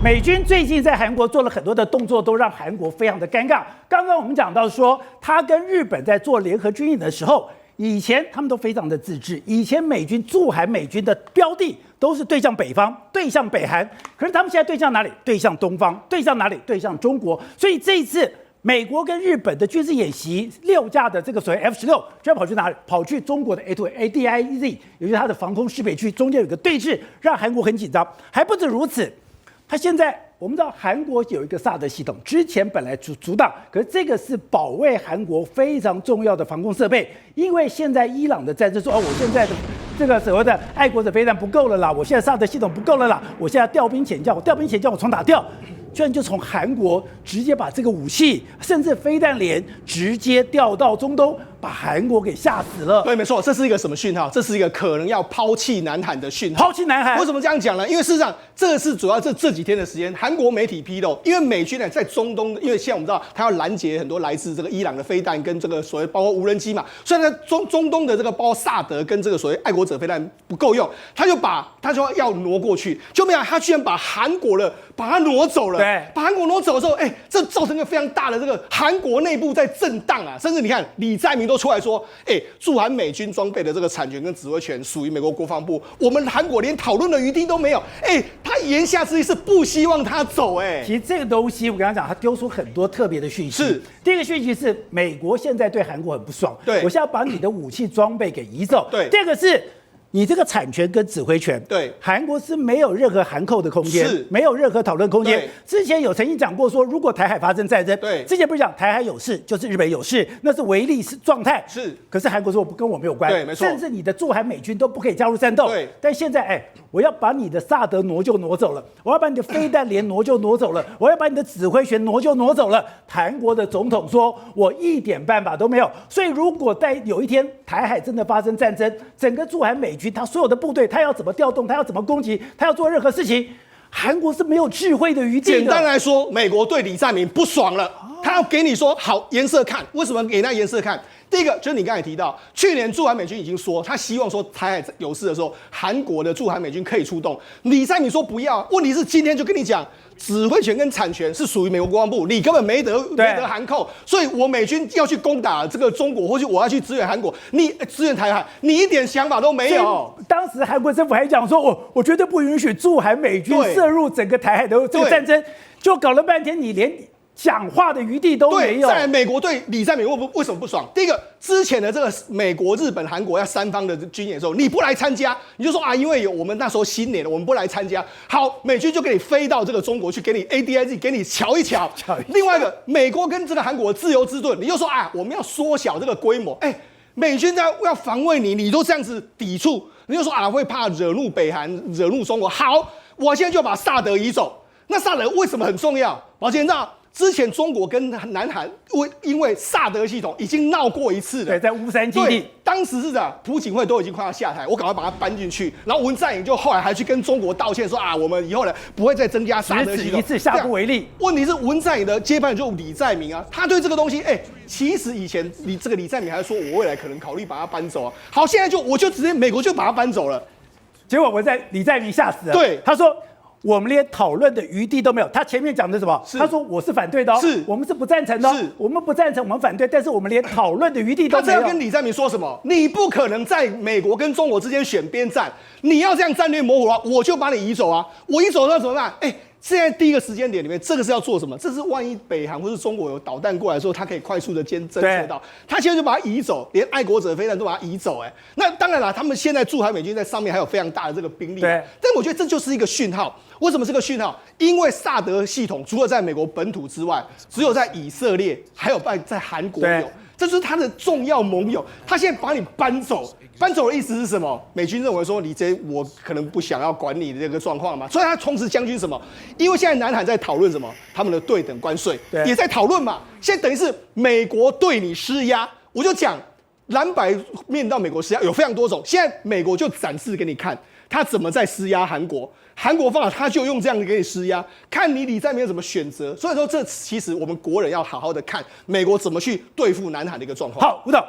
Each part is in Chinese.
美軍最近在韓國做了很多的動作，都讓韓國非常的尷尬。剛剛我們講到說，他跟日本在做聯合軍演的時候，以前他們都非常的自治，以前美軍駐韓美軍的標的都是對向北方，对向北韓，可是他們現在對向哪裡？對向東方，对向哪裡？对向中國。所以這一次美國跟日本的軍事演習，6架的這個所謂F-16，就要跑去哪裡？跑去中國的 ADIZ， 也就是它的防空識別區，中間有個對峙，讓韓國很緊張。還不止如此。他現在我們知道韓國有一個薩德系統，之前本來阻擋，可是這個是保衛韓國非常重要的防空設備，因為現在伊朗的戰爭說我現在的這個所謂的愛國者飛彈不夠了啦，我現在薩德系統不夠了啦，我現在調兵遣將，我調兵遣將我從哪調？居然就從韓國直接把這個武器，甚至飛彈連直接調到中東，把韓國給嚇死了。對，沒錯，這是一個什麼訊號？這是一個可能要拋棄南韓的訊號。拋棄南韓？為什麼這樣講呢？因為事實上，這個是主要這幾天的時間，韓國媒體披露，因為美軍呢在中東，因為現在我們知道他要攔截很多來自這個伊朗的飛彈跟這個所謂包括無人機嘛，所以在中東的這個包括薩德跟這個所謂愛國者飛彈不夠用，他就要挪過去，就沒想到他居然把韓國的把它挪走了。對，把韓國挪走的時候，這造成一個非常大的這個韓國內部在震盪啊，甚至你看李在明都出來說，駐韓美軍裝備的這個產權跟指揮權屬於美國國防部，我們韓國連討論的餘地都沒有。他言下之意是不希望他走。其實這個東西我剛剛講，他丟出很多特別的訊息。是，第一個訊息是美國現在對韓國很不爽，對，我現在要把你的武器裝備給移走。对，第二個是。你這個產權跟指揮權，對韓國是沒有任何含扣的空間，是沒有任何討論空間。之前有曾經講過說，如果台海發生戰爭，對，之前不是講台海有事就是日本有事，那是唯利狀態。是，可是韓國說跟我沒有關，對，沒錯，甚至你的駐韓美軍都不可以加入戰鬥。對，但現在我要把你的薩德挪就挪走了，我要把你的飛彈連挪就挪走了，我要把你的指揮權挪就挪走了。韓國的總統說，我一點辦法都沒有。所以如果在有一天台海真的發生戰爭，整個駐韓美軍他所有的部隊，他要怎麼調動，他要怎麼攻擊，他要做任何事情，韓國是沒有智慧的餘地的。簡單來說，美國對李在明不爽了，他要給你說好顏色看。為什麼給那顏色看？第一個就是你剛才提到，去年駐韓美軍已經說，他希望說台海有事的時候，韓國的駐韓美軍可以出動。李在明說不要，問題是今天就跟你講，指揮權跟產權是屬於美國國防部，你根本沒得含扣，所以我美軍要去攻打這個中國，或者我要去支援韓國，你支援台海，你一點想法都沒有。當時韓國政府還講說，我絕對不允許駐韓美軍涉入整個台海的這個戰爭，就搞了半天，你連講話的餘地都沒有。再來，美國對李在明為什麼不爽？第一個，之前的這個美國、日本、韓國要三方的軍演的時候，你不來參加，你就說因為我們那時候新年了，我們不來參加。好，美軍就給你飛到這個中國去，給你 ADIZ， 給你瞧一瞧。另外一個，美國跟這個韓國自由之盾，你就說我們要縮小這個規模。美軍要防衛你，你都這樣子抵觸，你就說會怕惹怒北韓，惹怒中國。好，我現在就把薩德移走。那薩德為什麼很重要？寶傑，你知道？之前中國跟南韓因為薩德系統已經鬧過一次了，對，在烏山基地，當時是這樣，朴槿惠都已經快要下台，我趕快把它搬進去，然後文在寅就後來還去跟中國道歉說我們以後呢不會再增加薩德系統，只此一次，下不為例。問題是文在寅的接班人就李在明啊，他對這個東西，其實以前這個李在明還說我未來可能考慮把它搬走啊，好，現在我就直接美國就把它搬走了，結果李在明嚇死了，對，他說。我們連討論的餘地都沒有。他前面講的什麼？他說我是反對的，是我們是不贊成的，是我們不贊成，我們反對，但是我們連討論的餘地都沒有。他這樣跟李在明說什麼？你不可能在美國跟中國之間選邊站，你要這樣戰略模糊啊，我就把你移走啊！我移走那怎麼辦？現在第一個時間點裡面，這個是要做什麼？這是萬一北韓或是中國有導彈過來的時候，他可以快速的偵測到。他現在就把它移走，連愛國者飛彈都把它移走。那當然了，他們現在駐韓美軍在上面還有非常大的這個兵力。對，但我覺得這就是一個訊號。為什麼是個訊號？因為薩德系統除了在美國本土之外，只有在以色列還有在韓國有，這就是他的重要盟友。他現在把你搬走。搬走的意思是什麼？美軍認為說，我可能不想要管你的這個狀況嘛，所以他同時將軍什麼？因為現在南韓在討論什麼？他們的對等關稅也在討論嘛。現在等於是美國對你施壓，我就講藍白面到美國施壓有非常多種。現在美國就展示給你看，他怎麼在施壓韓國。韓國方法他就用這樣給你施壓，看你李在明有什麼選擇。所以說，這其實我們國人要好好的看美國怎麼去對付南韓的一個狀況。好，吳導。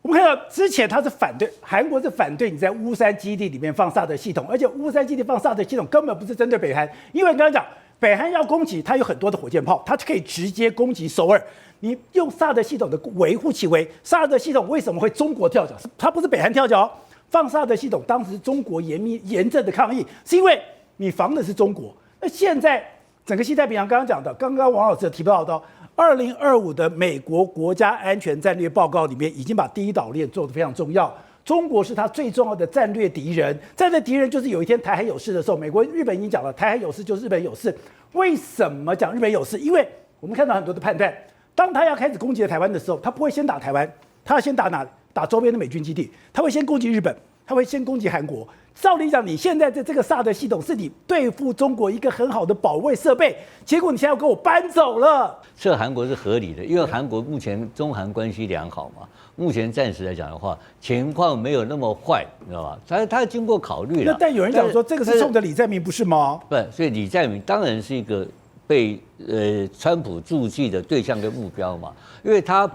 我們看到之前他是反對，韓國是反對你在烏山基地裡面放薩德系統，而且烏山基地放薩德系統根本不是針對北韓，因為剛剛講北韓要攻擊，它有很多的火箭炮，它可以直接攻擊首爾。你用薩德系統的維護其為，薩德系統為什麼會中國跳腳？它不是北韓跳腳，放薩德系統當時中國嚴正的抗議，是因為你防的是中國。那現在整個西太平洋剛剛講的，剛剛王老師有提到到2025的美國國家安全戰略報告裡面，已經把第一島鏈做得非常重要。中國是他最重要的戰略敵人，戰略敵人就是有一天台海有事的時候，美國、日本已經講了，台海有事就是日本有事。為什麼講日本有事？因為我們看到很多的判斷，當他要開始攻擊台灣的時候，他不會先打台灣，他要先打哪？打周邊的美軍基地，他會先攻擊日本，他會先攻擊韓國。照理講，你現在的這個薩德系統是你對付中國一個很好的保衛設備，結果你現在要給我搬走了。撤韓國是合理的，因為韓國目前中韓關係良好嘛，目前暫時來講的話，情況沒有那麼壞，你知道吧？他經過考慮了。但有人講說，這個是衝着李在明，不是嗎？不，所以李在明當然是一個被川普注記的對象跟目標嘛，因為他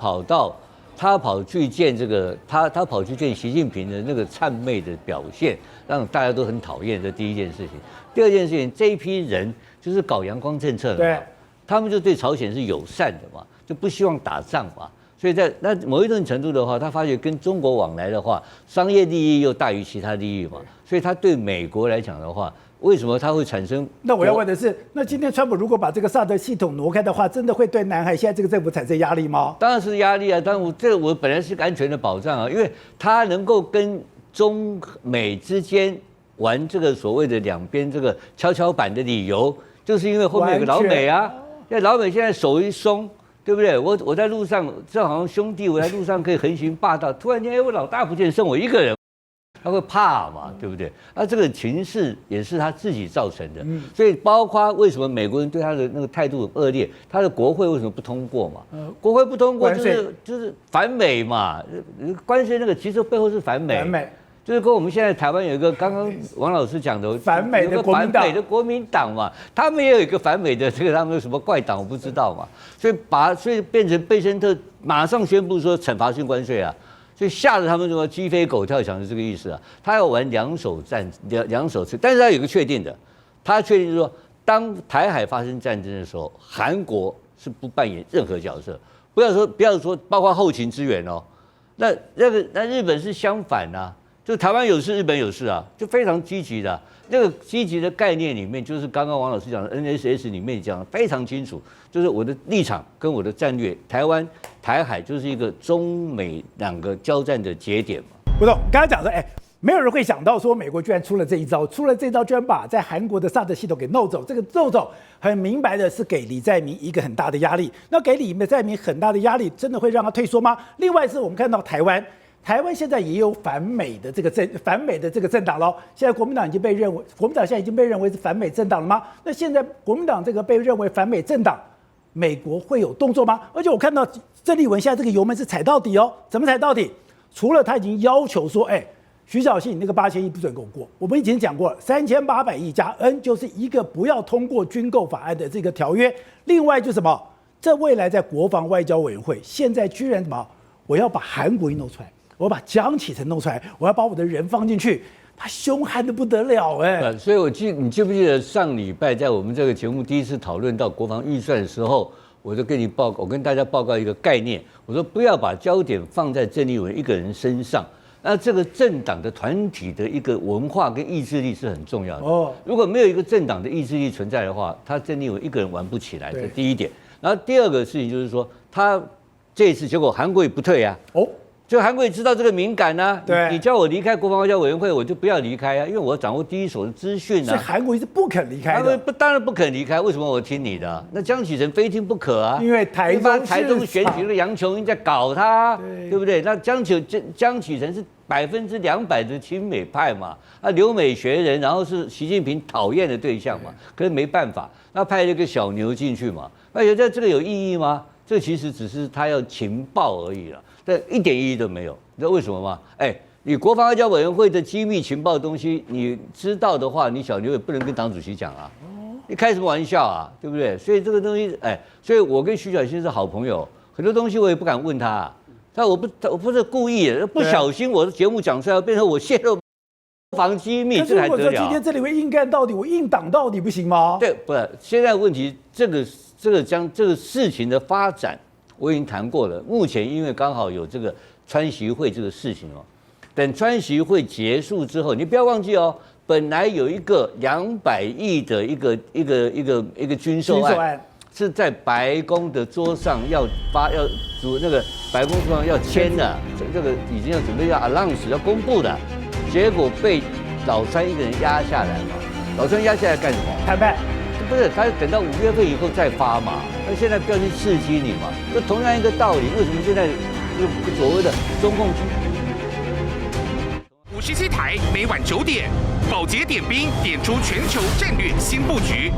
跑去見這個他跑去見習近平的那個谄媚的表現，讓大家都很討厭。這第一件事情。第二件事情，這一批人就是搞陽光政策的嘛，他們就對朝鮮是友善的嘛，就不希望打仗嘛。所以在那某一定程度的話，他發覺跟中國往來的話，商業利益又大於其他利益嘛，所以他對美國來講的話。為什麼它會產生？那我要問的是，那今天川普如果把這個薩德系統挪開的話，真的會對南海現在這個政府產生壓力嗎？當然是壓力啊！當然我本來是個安全的保障啊，因為它能夠跟中美之間玩這個所謂的兩邊這個蹺蹺板的理由，就是因為後面有個老美啊，因為老美現在手一鬆，對不對？我在路上，這好像兄弟，我在路上可以橫行霸道，突然間，我老大不見，剩我一個人。他會怕嘛，對不對？那這個情勢也是他自己造成的，所以包括為什麼美國人對他的那個態度很惡劣，他的國會為什麼不通過嘛？國會不通過就是反美嘛，關稅那個其實背後是反美，就是跟我們現在台灣有一個剛剛王老師講的反美的國民黨嘛，他們也有一個反美的這個他們有什麼怪黨我不知道嘛，所以變成貝森特馬上宣布說懲罰性關稅啊。所以嚇得他們說雞飛狗跳，想是這個意思啊。他要玩兩手策，但是他有個確定的，他確定就是說，當台海發生戰爭的時候，韓國是不扮演任何角色。不要說，包括後勤支援哦。那日本是相反啊，就台灣有事，日本有事啊，就非常積極的。那個積極的概念裡面，就是剛剛王老師講的 NSS 裡面講的非常清楚，就是我的立場跟我的戰略，台海就是一個中美兩個交戰的節點嘛。不懂，剛剛講說，沒有人會想到說美國居然出了這一招，居然把在韓國的薩德系統給弄走。這個弄走很明白的是給李在明一個很大的壓力。那給李在明很大的壓力，真的會讓他退縮嗎？另外是我們看到台灣現在也有反美的這個政黨嘍。現在國民黨現在已經被認為是反美政党了嗎？那現在國民黨這個被認為反美政党，美國會有動作嗎？而且我看到鄭麗文現在這個油門是踩到底哦，怎麼踩到底？除了他已經要求說，徐小慶那個8000億不准給我過，我們已經講過了，3800億加 N 就是一個不要通過軍購法案的這個條約。另外就是什麼？這未來在國防外交委員會，現在居然什麼？我要把韓國瑜弄出來。我把江啟臣弄出來，我要把我的人放進去，他兇悍得不得了所以你記不記得上禮拜在我們這個節目第一次討論到國防預算的時候，我就我跟大家報告一個概念，我說不要把焦點放在鄭麗文一個人身上，那這個政黨的團體的一個文化跟意志力是很重要的。如果沒有一個政黨的意志力存在的話，他鄭麗文一個人玩不起來，這是第一點。然後第二個事情就是說，他這一次結果韓國也不退啊。就韓國也知道這個敏感啊，你叫我離開國防外交委員會，我就不要離開啊，因為我掌握第一手的資訊啊。所以韓國瑜是不肯離開的。當然不肯離開，為什麼我聽你的啊？那江啟臣非聽不可啊，因為台中選舉的楊瓊英在搞他，對不對？那江啟臣是200%的親美派嘛，留美學人，然後是習近平討厭的對象嘛，可是沒辦法，那派了個小牛進去嘛，那覺得這個有意義嗎？這其實只是他要情報而已了。但一點意義都沒有，你知道為什麼嗎？你國防外交委員會的機密情報的東西，你知道的話，你小牛也不能跟黨主席講啊，你開什麼玩笑啊，對不對？所以這個東西，所以我跟徐小新是好朋友，很多東西我也不敢問他，但我不是故意的，不小心我的節目講出來，變成我洩露防機密，這還得了？可是如果說今天這裡會硬幹到底，我硬擋到底不行嗎？對，不是。現在問題，這個事情的發展，我已經談過了。目前因為剛好有這個川習會這個事情哦，等川習會結束之後，你不要忘記哦，本來有一個200億的一個軍售案。是在白宮的桌上要組那個白宮桌上要簽的，這個已經要準備要 announce 要公布的，結果被老川一個人壓下來嘛。老川壓下來幹什麼？談判？不是，他等到5月份以後再發嘛。那現在不要去刺激你嘛，就同樣一個道理。為什麼現在就所謂的中共57台每晚9點，寶潔點兵點出全球戰略新布局。